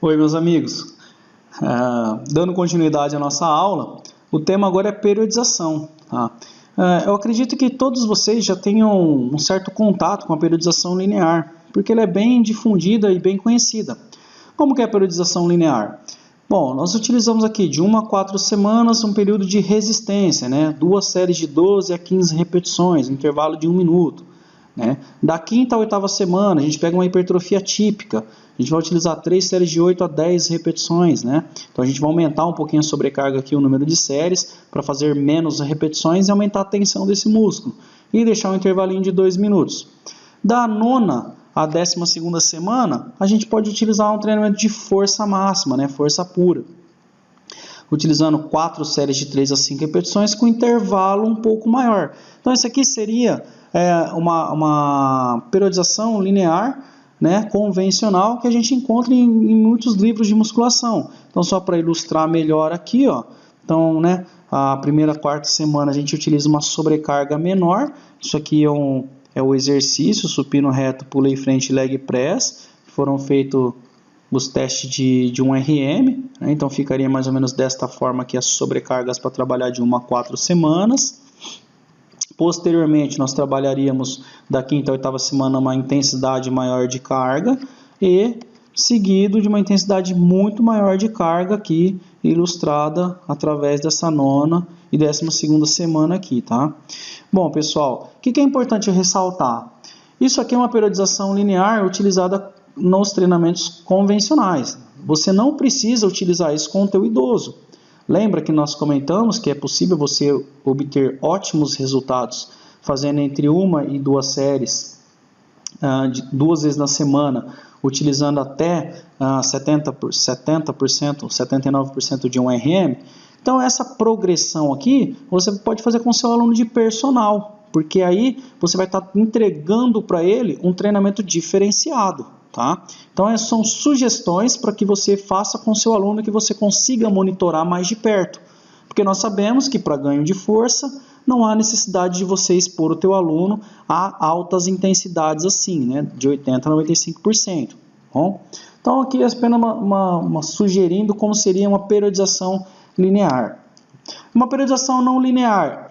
Oi, meus amigos. Dando continuidade à nossa aula, o tema agora é periodização. Tá? Eu acredito que todos vocês já tenham um certo contato com a periodização linear, porque ela é bem difundida e bem conhecida. Como que é a periodização linear? Bom, nós utilizamos aqui de 1 a 4 semanas um período de resistência, né? 2 séries de 12 a 15 repetições, intervalo de 1 minuto. Né? Da quinta à oitava semana, a gente pega uma hipertrofia típica, a gente vai utilizar 3 séries de 8 a 10 repetições. Né? Então a gente vai aumentar um pouquinho a sobrecarga aqui, o número de séries, para fazer menos repetições e aumentar a tensão desse músculo. E deixar um intervalinho de 2 minutos. Da nona à 12ª semana, a gente pode utilizar um treinamento de força máxima, né? Força pura. Utilizando 4 séries de 3 a 5 repetições com intervalo um pouco maior. Então isso aqui seria uma periodização linear, né, convencional, que a gente encontra em muitos livros de musculação. Então só para ilustrar melhor aqui, ó, então, né, a primeira a quarta semana a gente utiliza uma sobrecarga menor. Isso aqui é o exercício, supino reto, pulei frente, leg press, foram feitos os testes de 1 RM, né? Então ficaria mais ou menos desta forma aqui as sobrecargas para trabalhar de 1 a 4 semanas. Posteriormente, nós trabalharíamos da quinta à oitava semana uma intensidade maior de carga e seguido de uma intensidade muito maior de carga aqui, ilustrada através dessa nona e 12ª semana aqui, tá? Bom, pessoal, o que é importante ressaltar? Isso aqui é uma periodização linear utilizada nos treinamentos convencionais. Você não precisa utilizar isso com o teu idoso. Lembra que nós comentamos que é possível você obter ótimos resultados fazendo entre 1 e 2 séries, 2 vezes na semana, utilizando até 70%, 79% de 1 RM. Então essa progressão aqui você pode fazer com seu aluno de personal, porque aí você vai estar entregando para ele um treinamento diferenciado. Tá? Então são sugestões para que você faça com seu aluno, que você consiga monitorar mais de perto, porque nós sabemos que para ganho de força não há necessidade de você expor o teu aluno a altas intensidades assim, né? De 80% a 95%. Bom? Então aqui é apenas sugerindo como seria uma periodização linear. Uma periodização não linear,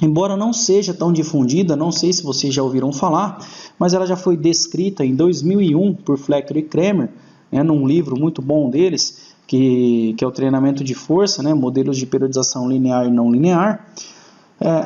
embora não seja tão difundida, não sei se vocês já ouviram falar, mas ela já foi descrita em 2001 por Flecker e Kramer, né, num livro muito bom deles, que é o treinamento de força, né, modelos de periodização linear e não linear.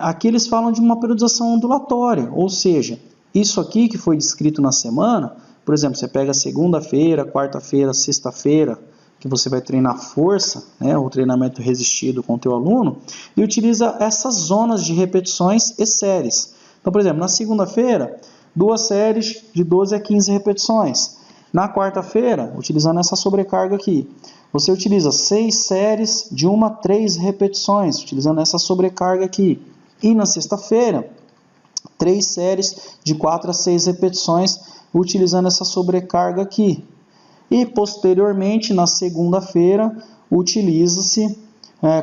Aqui eles falam de uma periodização ondulatória, ou seja, isso aqui que foi descrito na semana, por exemplo, você pega segunda-feira, quarta-feira, sexta-feira, que você vai treinar força, né, o treinamento resistido com o teu aluno, e utiliza essas zonas de repetições e séries. Então, por exemplo, na segunda-feira, 2 séries de 12 a 15 repetições. Na quarta-feira, utilizando essa sobrecarga aqui, você utiliza 6 séries de 1 a 3 repetições, utilizando essa sobrecarga aqui. E na sexta-feira, 3 séries de 4 a 6 repetições, utilizando essa sobrecarga aqui. E posteriormente, na segunda-feira, utiliza-se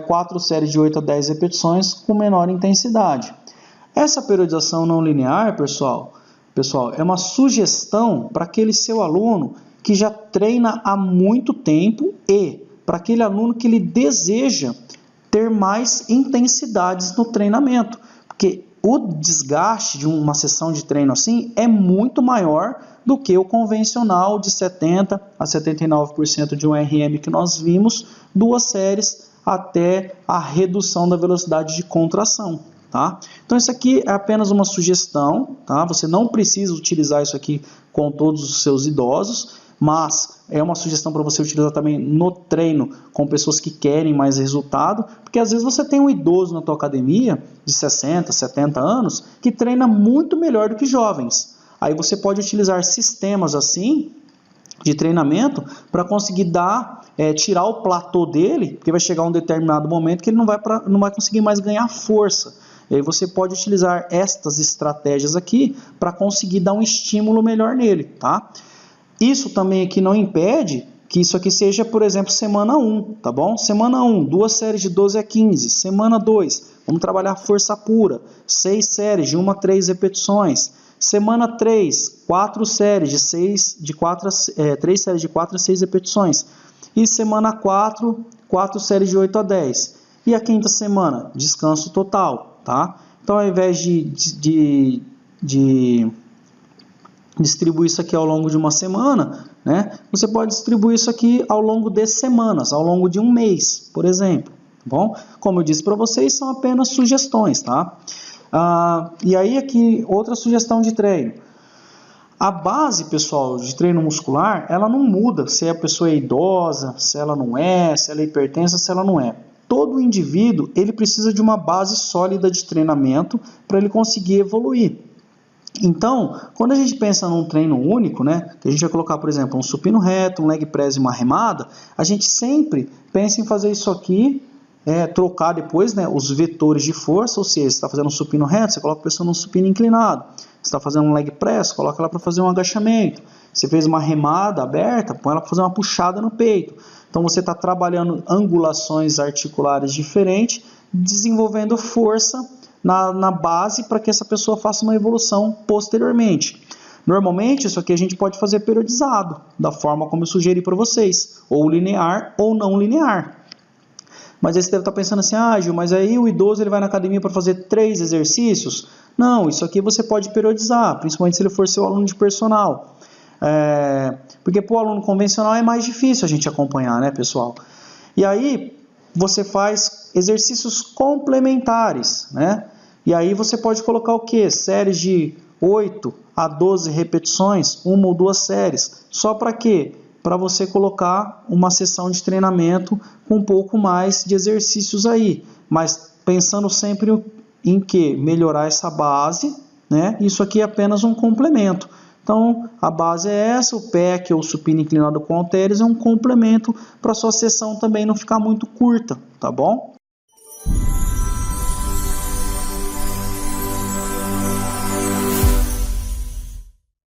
4 séries de 8 a 10 repetições com menor intensidade. Essa periodização não linear, pessoal, é uma sugestão para aquele seu aluno que já treina há muito tempo e para aquele aluno que ele deseja ter mais intensidades no treinamento, porque o desgaste de uma sessão de treino assim é muito maior do que o convencional de 70% a 79% de 1 RM que nós vimos, 2 séries até a redução da velocidade de contração. Tá? Então isso aqui é apenas uma sugestão, tá? Você não precisa utilizar isso aqui com todos os seus idosos, mas é uma sugestão para você utilizar também no treino com pessoas que querem mais resultado, porque às vezes você tem um idoso na tua academia de 60, 70 anos que treina muito melhor do que jovens. Aí você pode utilizar sistemas assim de treinamento para conseguir tirar o platô dele, porque vai chegar um determinado momento que ele não vai conseguir mais ganhar força. E aí você pode utilizar estas estratégias aqui para conseguir dar um estímulo melhor nele, tá? Isso também aqui não impede que isso aqui seja, por exemplo, semana 1, tá bom? Semana 1, 2 séries de 12 a 15. Semana 2, vamos trabalhar força pura, 6 séries de 1 a 3 repetições. Semana 3, 4 séries de 3 séries de 4 a 6 repetições. E semana 4, 4 séries de 8 a 10. E a quinta semana, descanso total, tá? Então, ao invés de distribuir isso aqui ao longo de uma semana, né, você pode distribuir isso aqui ao longo de semanas, ao longo de um mês, por exemplo. Bom, como eu disse para vocês, são apenas sugestões, tá? E aí aqui, outra sugestão de treino. A base, pessoal, de treino muscular, ela não muda se a pessoa é idosa, se ela não é, se ela é hipertensa, se ela não é. Todo indivíduo, ele precisa de uma base sólida de treinamento para ele conseguir evoluir. Então, quando a gente pensa num treino único, né, que a gente vai colocar, por exemplo, um supino reto, um leg press e uma remada, a gente sempre pensa em fazer isso aqui, trocar depois, né, os vetores de força, ou seja, você está fazendo um supino reto, você coloca a pessoa num supino inclinado. Você está fazendo um leg press, coloca ela para fazer um agachamento. Você fez uma remada aberta, põe ela para fazer uma puxada no peito. Então você está trabalhando angulações articulares diferentes, desenvolvendo força na base para que essa pessoa faça uma evolução posteriormente. Normalmente isso aqui a gente pode fazer periodizado, da forma como eu sugeri para vocês, ou linear ou não linear. Mas aí você deve estar pensando assim, Gil, mas aí o idoso ele vai na academia para fazer 3 exercícios? Não, isso aqui você pode periodizar, principalmente se ele for seu aluno de personal. Porque para o aluno convencional é mais difícil a gente acompanhar, né, pessoal? E aí você faz exercícios complementares, né? E aí você pode colocar o quê? Séries de 8 a 12 repetições, uma ou duas séries. Só para quê? Para você colocar uma sessão de treinamento com um pouco mais de exercícios aí, mas pensando sempre em que melhorar essa base, né? Isso aqui é apenas um complemento. Então, a base é essa, o PEC ou supino inclinado com halteres é um complemento para a sua sessão também não ficar muito curta, tá bom?